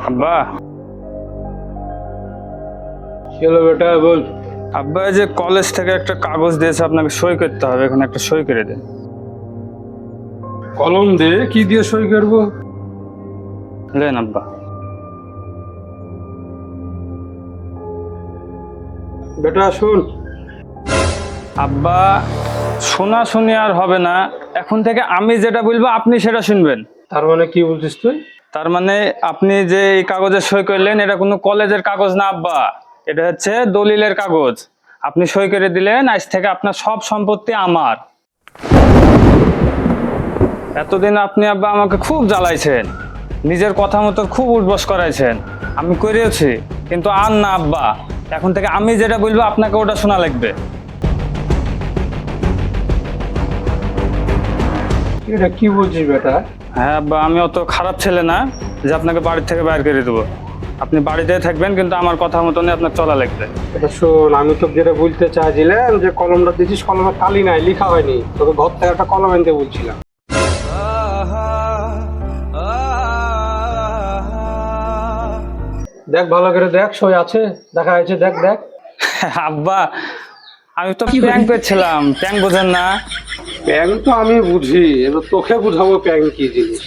আব্বা, চলো বেটা বল। আব্বা এই যে কলেজ থেকে একটা কাগজ দিয়েছে, আপনাকে সই করতে হবে, এখানে একটা সই করে দেন। কলম দে, কি দিয়ে সই করবো? লেন আব্বা। বেটা শোন, আব্বা, শোনাশুনি আর হবে না, এখন থেকে আমি যেটা বলবো আপনি সেটা শুনবেন। তার মানে কি বলছিস তুই? তার মানে আপনি যে এই কাগজে সই করলেন, এটা কোনো কলেজের কাগজ না আব্বা, এটা হচ্ছে দলিলের কাগজ। আপনি সই করে দিলেন, আজ থেকে আপনার সব সম্পত্তি আমার। এতদিন আপনি আব্বা আমাকে খুব জ্বালাইছেন, নিজের কথা মতো খুব উঠবস করাইছেন, আমি করেওছি, কিন্তু আর না আব্বা, এখন থেকে আমি যেটা বলবো আপনাকে ওটা শোনা লাগবে। এটা কি বলছিস বেটা? হ্যাঁ আব্বা, আমি অত খারাপ ছেলে না যে আপনাকে বাড়ি থেকে বাইর করে দেবো। আপনি বাড়িতেই থাকবেন, কিন্তু আমার কথা মতনই আপনার চলা লাগবে। এটা শোন, আমি তোকে যেটা বলতে চাইছিলাম যে কলমটা দিচ্ছিস, কলমে কালি নাই, লেখা হয়নি, তোকে ঘর থেকে একটা কলম আনতে বলছিলাম। দেখ ভালো করে দেখ, সই আছে, দেখা আছে, দেখ দেখ। আব্বা, আমি তো প্যাং পেয়েছিলাম, প্যাং বোঝেন না? প্যাং তো আমি বুঝি, এবার তোকে বুঝাবো প্যাং কি জিনিস।